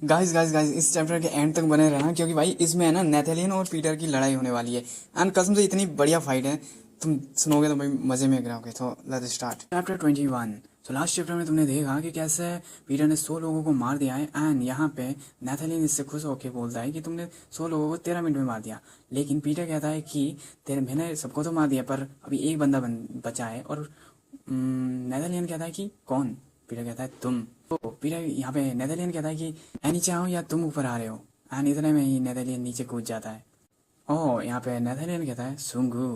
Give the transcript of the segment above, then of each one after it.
Guys guys guys इस chapter के and तक बने रहना, क्योंकि भाई इसमें है ना नेथेलियन और पीटर की लड़ाई होने वाली है। एंड कसम से इतनी बढ़िया फाइट है, तुम सुनोगे तो भाई मजे में गिरोगे। तो लेट्स स्टार्ट चैप्टर 21। तो लास्ट चैप्टर में तुमने देखा कि कैसे पीटर ने 100 लोगों को मार दिया है। एंड यहाँ पे नेथेलियन इससे खुश होकर बोलता है कि तुमने 100 लोगों को 13 मिनट में मार दिया। लेकिन पीटर कहता है कि तेरे मैंने सबको तो मार दिया, पर अभी एक बंदा बचा है। और नेथेलियन कहता है कि कौन? पीटर कहता है तुम। तो पीटर यहाँ पे नेदरलैंड कहता है कि मैं नीचे आऊँ या तुम ऊपर आ रहे हो। एंड इतने में ही नेदरलैंड नीचे कूद जाता है। ओह, यहाँ पे नेदरलैंड कहता है सुंगू,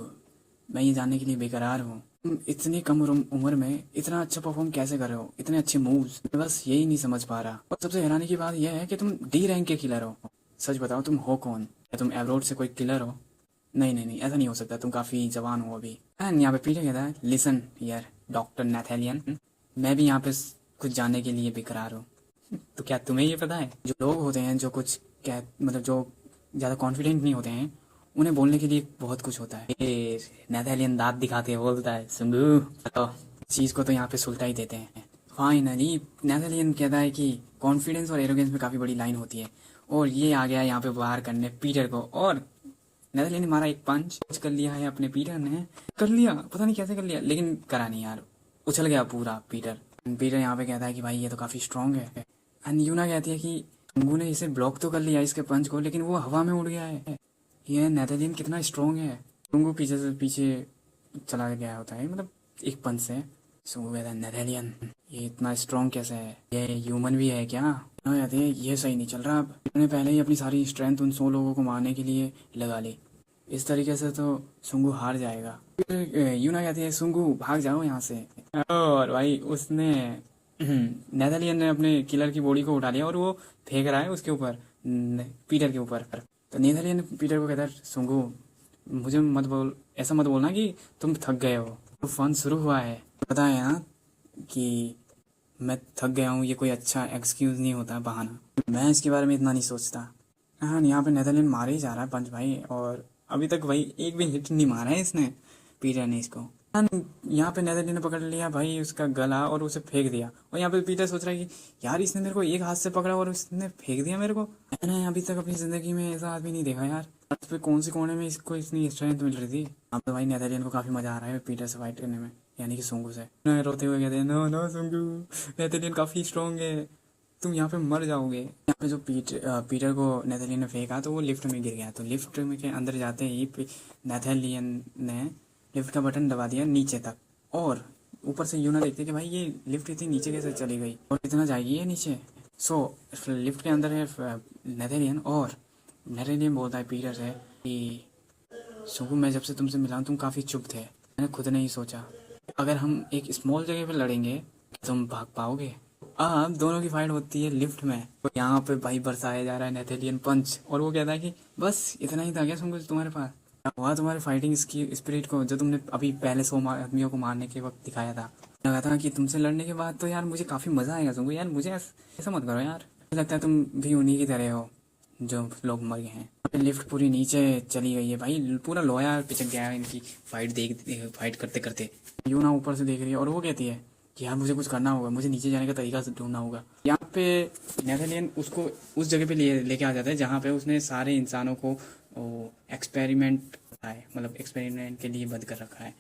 मैं ये जानने के लिए बेकरार हूँ, तुम इतनी कम उम्र में इतना अच्छा परफॉर्म कैसे कर रहे हो, इतने अच्छे मूव्स। मैं बस यही नहीं समझ पा रहा। और सबसे हैरानी की बात यह है कि तुम डी रैंक के किलर हो। सच बताओ, तुम हो कौन? क्या तुम एवरोड से कोई किलर हो? नहीं नहीं नहीं, ऐसा नहीं हो सकता, तुम काफी जवान हो अभी। एंड यहाँ पे पीटर कहता है लिसन यार डॉक्टर नेथेलियन, मैं भी यहाँ पे कुछ जानने के लिए बेकरार हूँ। तो क्या तुम्हें ये पता है, जो लोग होते हैं जो कुछ क्या मतलब जो ज़्यादा कॉन्फिडेंट नहीं होते हैं, उन्हें बोलने के लिए बहुत कुछ होता है। ये नेथेलियन दांत दिखाते हुए बोलता है सुंगू, तो चीज़ को तो यहाँ पे सुलटा ही देते हैं। फाइनली नेथेलियन कहता है कि कॉन्फिडेंस और एरोगेंस में काफ़ी बड़ी लाइन होती है। और ये आ गया यहाँ पे बाहर करने पीटर को। और नेथेलियन ने मारा एक पंच कर लिया है अपने पीटर ने। कर लिया, पता नहीं कैसे कर लिया, लेकिन करा नहीं यार, उछल गया पूरा पीटर। पीटर यहाँ पे कहता है कि भाई ये तो काफी स्ट्रांग है। एंड यूना कहती है कि सुंगू ने इसे ब्लॉक तो कर लिया इसके पंच को, लेकिन वो हवा में उड़ गया है। ये नेथेलियन कितना स्ट्रांग है। सुंगू पीछे से पीछे चला गया होता है, मतलब एक पंच से। सुंगू कहता है नेथेलियन ये इतना स्ट्रांग कैसे है, ये ह्यूमन भी है क्या? यूना कहती है ये सही नहीं चल रहा। अब उन्होंने पहले ही अपनी सारी स्ट्रेंथ उन 100 लोगों को मारने के लिए लगा ली, इस तरीके से तो सुंगू हार जाएगा। यूना कहती है सुंगू भाग जाओ यहाँ से। और भाई उसने नेदरलैंड ने अपने किलर की बॉडी को उठा लिया और वो फेंक रहा है उसके ऊपर, पीटर के ऊपर। तो नेदरलैंड पीटर को कहता है सुंगू मुझे मत बोल, ऐसा मत बोलना कि तुम थक गए हो, तो फन शुरू हुआ है। पता है ना कि मैं थक गया हूँ, ये कोई अच्छा एक्सक्यूज नहीं होता, बहाना। मैं इसके बारे में इतना नहीं सोचता। हाँ, यहाँ पे नेदरलैंड मारे ही जा रहा है पंच भाई, और अभी तक भाई एक भी हिट नहीं मारा है इसने, पीटर ने इसको। यहाँ पे नेदरलैंड ने पकड़ लिया भाई उसका गला और उसे फेंक दिया। और यहाँ पे पीटर सोच रहा है कि यार इसने मेरे को एक हाथ से पकड़ा और उसने फेंक दिया मेरे को। मैंने अभी तक अपनी जिंदगी में ऐसा आदमी नहीं देखा यार। इस पे कौन से कोने में इसको इतनी स्ट्रेंथ मिल रही थी। अब तो भाई नेदरलैंड को काफी मजा आ रहा है पीटर से फाइट करने में, यानी कि सुंगू से। रोते हुए कहते हैं नो नो सुंगू, नेदरलैंड काफी स्ट्रॉन्ग है, तुम यहाँ पे मर जाओगे। यहाँ पे जो पीटर को नेथेलियन ने फेंका तो वो लिफ्ट में गिर गया। तो लिफ्ट में के अंदर जाते ही नेथेलियन ने लिफ्ट का बटन दबा दिया नीचे तक। और ऊपर से यूना देखते कि भाई ये लिफ्ट इतनी नीचे कैसे चली गई और कितना जाएगी ये नीचे। सो लिफ्ट के अंदर है नेथेलियन, और नेथेलियन बोलता है पीटर से कि सुगु मैं जब से तुमसे मिला हूँ तुम काफ़ी चुप थे, मैंने खुद नहीं सोचा अगर हम एक स्मॉल जगह पे लड़ेंगे तुम भाग पाओगे। अब दोनों की फाइट होती है लिफ्ट में। तो यहाँ पे भाई बरसाया जा रहा है नेथेलियन पंच, और वो कहता है कि बस इतना ही था क्या तुम्हारे पास? क्या हुआ तुम्हारे फाइटिंग स्पिरिट को जो तुमने अभी पहले 100 आदमियों को मारने के वक्त दिखाया था? लगा था कि तुमसे लड़ने के बाद तो यार मुझे काफी मजा आएगा सुंगू, यार मुझे ऐसा मत करो यार, मुझे लगता है तुम भी उन्हीं की तरह हो जो लोग मर गए हैं। लिफ्ट पूरी नीचे चली गई है भाई, पूरा लोया पिचक गया है इनकी फाइट करते करते। यूना ऊपर से देख रही है और वो कहती है कि यार मुझे कुछ करना होगा, मुझे नीचे जाने का तरीका ढूंढना होगा। यहाँ पे नेथेलियन उसको उस जगह पे लेके आ जाता है जहाँ पे उसने सारे इंसानों को एक्सपेरिमेंट है, मतलब एक्सपेरिमेंट के लिए बंद कर रखा है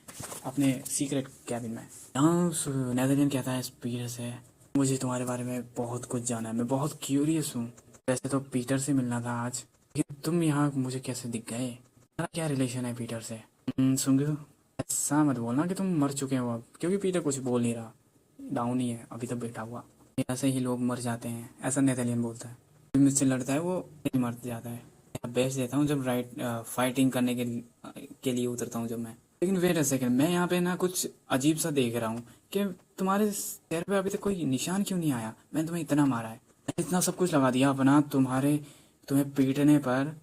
अपने सीक्रेट कैबिन में। यहाँ नेथेलियन कहता है पीटर से मुझे तुम्हारे बारे में बहुत कुछ जाना है, मैं बहुत क्यूरियस हूँ। वैसे तो पीटर से मिलना था आज, लेकिन तुम यहाँ मुझे कैसे दिख गए? तुम्हारा क्या रिलेशन है पीटर से? सुंगू ऐसा मत बोलना कि तुम मर चुके हो अब, क्योंकि पीटर कुछ बोल नहीं रहा, डाउन ही है अभी तक बैठा हुआ। ऐसे ही लोग मर जाते हैं, ऐसा नेथेलियन बोलता है। जो मुझसे लड़ता है वो नहीं मर जाता है। बेस्ट देता हूँ जब फाइटिंग करने के लिए उतरता हूँ जब मैं। लेकिन वेट अ सेकंड, मैं यहाँ पे ना कुछ अजीब सा देख रहा हूँ कि तुम्हारे चेहरे पे अभी तक कोई निशान क्यों नहीं आया? मैंने तुम्हें इतना मारा है, इतना सब कुछ लगा दिया अपना तुम्हें पीटने पर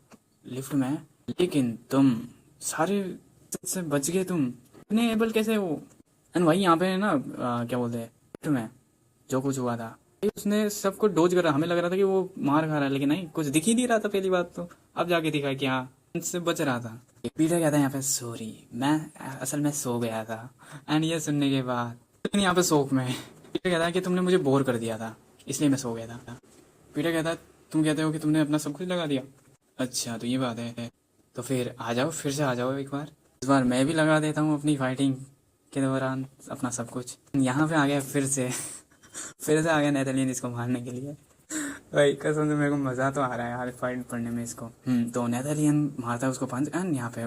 लिफ्ट में, लेकिन तुम सारे से बच गए। तुम इतने एबल कैसे हो? एंड भाई यहाँ पे ना क्या बोलते हैं लिफ्ट में जो कुछ हुआ था उसने सबको डोज करा। हमें लग रहा था कि वो मार खा रहा है, लेकिन नहीं, कुछ दिख ही नहीं रहा था पहली बात तो। अब जाके दिखा कि हाँ उससे बच रहा था। पीटर कहता है यहाँ पे सॉरी मैं असल में सो गया था। एंड ये सुनने के बाद लेकिन यहाँ पे शौक में पीटर कहता है कि तुमने मुझे बोर कर दिया था इसलिए मैं सो गया था। पीटर कहता है तुम कहते हो कि तुमने अपना सब कुछ लगा दिया। अच्छा तो ये बात है, तो फिर आ जाओ, फिर से आ जाओ एक बार। इस बार मैं भी लगा देता हूँ अपनी फाइटिंग के दौरान अपना सब कुछ। यहाँ पे आ गया फिर से फिर से आ गया नेथलियन इसको मारने के लिए। भाई कसम से मेरे को मजा तो आ रहा है यार फाइट पढ़ने में इसको। तो नेथलियन मारता है उसको पंच एंड यहाँ पे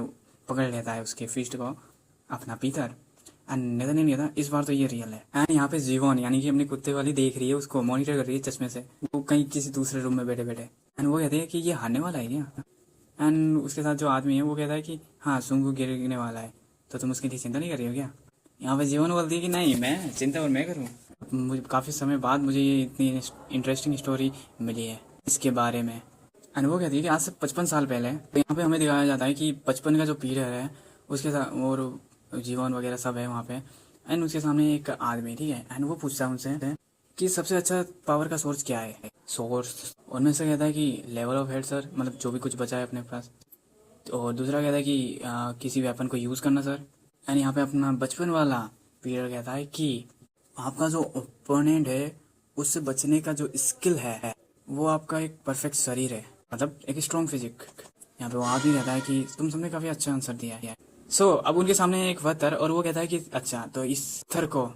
पकड़ लेता है उसके फिस्ट को अपना पीटर। एंड नेथलियन कहता है इस बार तो ये रियल है। एंड यहाँ पे जीवन यानी कि अपने कुत्ते वाली देख रही है उसको, मॉनिटर कर रही है चश्मे से, वो कहीं किसी दूसरे रूम में बैठे बैठे। एंड वो कहते हैं कि ये हारने वाला है क्या। एंड उसके साथ जो आदमी है वो कहता है कि हाँ सुंगू गिरने वाला है, तो तुम उसके लिए चिंता नहीं कर रही हो क्या। यहाँ पे जीवन बोलती है कि नहीं मैं चिंता और मैं करूँ। मुझे काफ़ी समय बाद मुझे ये इतनी इंटरेस्टिंग स्टोरी मिली है इसके बारे में। एंड वो कहती है कि आज से 55 साल पहले, तो यहाँ पे हमें दिखाया जाता है कि 55 का जो पीरियड है उसके साथ और जीवन वगैरह सब है वहाँ पे। एंड उसके सामने एक आदमी, ठीक है, एंड वो पूछता है उनसे कि सबसे अच्छा पावर का सोर्स क्या है। सोर्स उनमें से कहता है कि लेवल ऑफ हेड सर, मतलब जो भी कुछ बचा है अपने पास। और दूसरा कहता है कि किसी वेपन को यूज़ करना सर। एंड यहाँ पे अपना बचपन वाला पीरियड कहता है कि आपका जो ओपोनेंट है उससे बचने का जो स्किल है वो आपका एक परफेक्ट शरीर है, मतलब एक स्ट्रॉन्ग फिजिक। यहाँ पे वो आदमी कहता है कि तुम सबने काफ़ी अच्छा आंसर दिया है। अब उनके सामने एक पत्थर, और वो कहता है कि अच्छा तो इस पत्थर को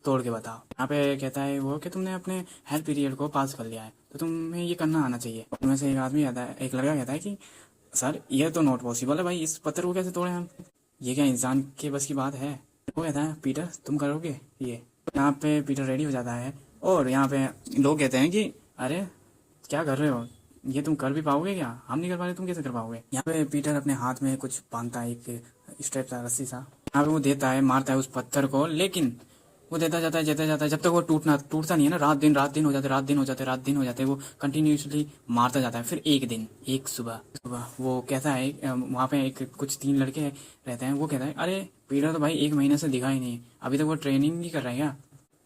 तोड़ के बताओ। यहाँ पे कहता है वो कि तुमने अपने हेल्थ पीरियड को पास कर लिया है तो तुम्हें ये करना आना चाहिए। उनमें से एक आदमी कहता है, एक लड़का कहता है कि सर ये तो नॉट पॉसिबल है भाई, इस पत्थर को कैसे तोड़े हम, ये क्या इंसान के बस की बात है। वो कहता है पीटर तुम करोगे ये। यहाँ पे पीटर रेडी हो जाता है और यहाँ पे लोग कहते हैं कि अरे क्या कर रहे हो, ये तुम कर भी पाओगे क्या, हम नहीं कर पा रहे तुम कैसे कर पाओगे। यहाँ पे पीटर अपने हाथ में कुछ बांधता है, एक स्ट्रेप सा, रस्सी सा। यहाँ पे वो देता है, मारता है उस पत्थर को, लेकिन वो देता जाता है जब तक वो टूटता नहीं है ना। रात दिन हो जाते, रात दिन हो जाते, वो कंटिन्यूसली मारता जाता है। फिर एक सुबह वो कहता है, वहाँ पे एक कुछ 3 लड़के रहते हैं, वो कहता है अरे पीटर तो भाई 1 महीने से दिखा ही नहीं, अभी तक वो ट्रेनिंग ही कर रहा है क्या,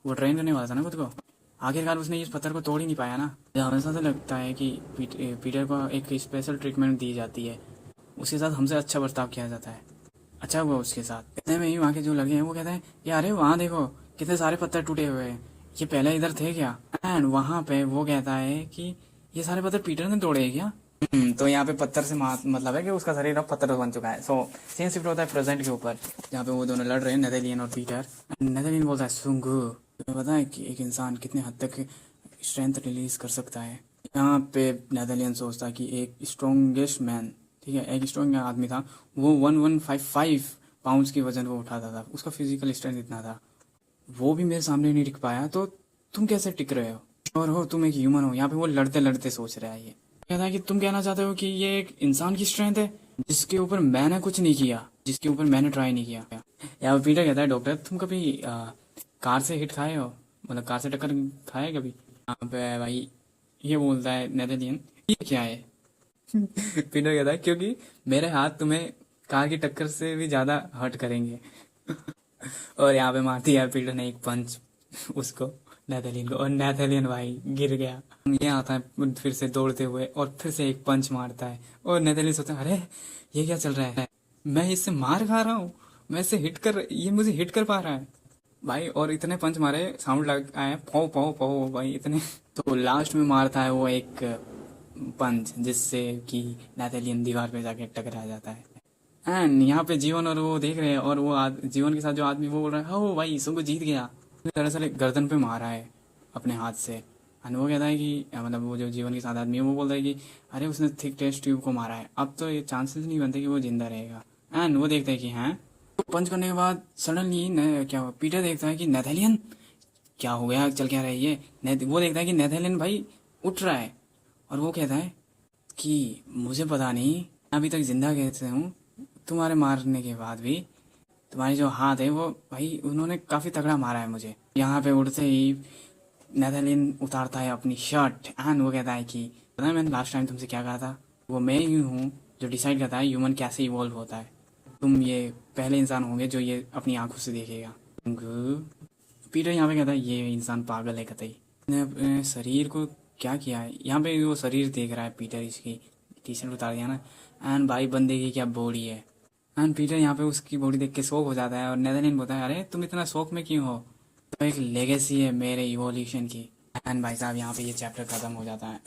वो ट्रेन करने वाला था ना खुद को। आखिरकार उसने इस पत्थर को तोड़ ही नहीं पाया ना। हमेशा से लगता है कि पीटर को एक स्पेशल ट्रीटमेंट दी जाती है, उसके साथ हमसे अच्छा बर्ताव किया जाता है, अच्छा हुआ उसके साथ। इतने में ही वहाँ के जो लड़के हैं वो कहते हैं कि अरे वहाँ देखो कितने सारे पत्थर टूटे हुए हैं, ये पहले इधर थे क्या। एंड वहाँ पे वो कहता है कि ये सारे पत्थर पीटर ने तोड़े हैं क्या। तो यहाँ पे पत्थर से मतलब है कि उसका शरीर अब पत्थर बन चुका है। सो सेम शिफ्ट होता है प्रेजेंट के ऊपर, जहाँ पे वो दोनों लड़ रहे हैं, नेथलियन और पीटर। नेथलियन बोलता है सुंगू तुम्हें पता है कि एक इंसान कितने हद तक स्ट्रेंथ रिलीज कर सकता है। यहाँ पे नेथलियन सोचता है कि एक स्ट्रॉन्गेस्ट मैन, ठीक है, एक स्ट्रॉन्ग आदमी था, वो 1155 पाउंड्स की वजन वो उठाता था, उसका फिजिकल स्ट्रेंथ इतना था, वो भी मेरे सामने नहीं टिक पाया, तो तुम कैसे टिक रहे हो और हो तुम एक ह्यूमन हो। यहाँ पे वो लड़ते लड़ते सोच रहा है, ये कहता है कि तुम कहना चाहते हो कि ये एक इंसान की स्ट्रेंथ है जिसके ऊपर मैंने कुछ नहीं किया, जिसके ऊपर मैंने ट्राई नहीं किया। यहाँ पे पीटर कहता है डॉक्टर तुम कभी कार से हिट खाए हो, मतलब कार से टक्कर खाए कभी। यहाँ पे भाई ये बोलता है नेथलियन ये क्या है पीटर कहता है क्योंकि मेरे हाथ तुम्हें कार की टक्कर से भी ज्यादा हर्ट करेंगे और यहाँ पे मारती है पीटर ने एक पंच उसको, नेथलियन को, और नेथलियन भाई गिर गया। ये आता है फिर से दौड़ते हुए और फिर से एक पंच मारता है, और नेथलियन सोचता है अरे ये क्या चल रहा है, मैं इससे मार खा रहा हूँ, मैं इससे ये मुझे हिट कर पा रहा है भाई। और इतने पंच मारे, साउंड लग आया पौ पौ पौ भाई इतने। तो लास्ट में मारता है वो एक पंच जिससे कि नेथलियन दीवार पे जाके टकरा जाता है। एंड यहाँ पे जीवन और वो देख रहे हैं, और वो जीवन के साथ जो आदमी वो बोल रहा है हो भाई सुंगू जीत गया, दरअसल गर्दन पे मारा है अपने हाथ से। एंड वो कहता है कि मतलब वो जो जीवन के साथ आदमी है वो बोलता है कि अरे उसने थिक टेस्ट ट्यूब को मारा है, अब तो ये चांसेस नहीं बनते कि वो जिंदा रहेगा। एंड वो देखता है कि हैं, तो पंच करने के बाद सडनली क्या हुआ, पीटर देखता है कि नेथलियन क्या हो गया, चल क्या रहा है ये। वो देखता है कि नेथलियन भाई उठ रहा है, और वो कहता है कि मुझे पता नहीं अभी तक जिंदा कैसे हूँ, तुम्हारे मारने के बाद भी तुम्हारे जो हाथ है वो भाई उन्होंने काफी तगड़ा मारा है मुझे। यहाँ पे उड़ते ही नेथलियन उतारता है अपनी शर्ट, एंड वो कहता है कि पता है मैंने लास्ट टाइम तुमसे क्या कहा था, वो मैं ही हूँ जो डिसाइड करता है ह्यूमन कैसे इवॉल्व होता है, तुम ये पहले इंसान होंगे जो ये अपनी आंखों से देखेगा। पीटर यहाँ पे कहता है ये इंसान पागल है कतई, ने अपने शरीर को क्या किया है। यहाँ पे वो शरीर देख रहा है पीटर, इसकी टी शर्ट उतार दिया ना, एंड भाई बंदे की क्या बॉडी है। एंड पीटर यहाँ पे उसकी बॉडी देख के शौक हो जाता है, और नेथलियन बोलता है अरे तुम इतना शौक में क्यों हो, तो एक लेगेसी है मेरे इवोल्यूशन की। एंड भाई साहब यहाँ पे ये चैप्टर खत्म हो जाता है।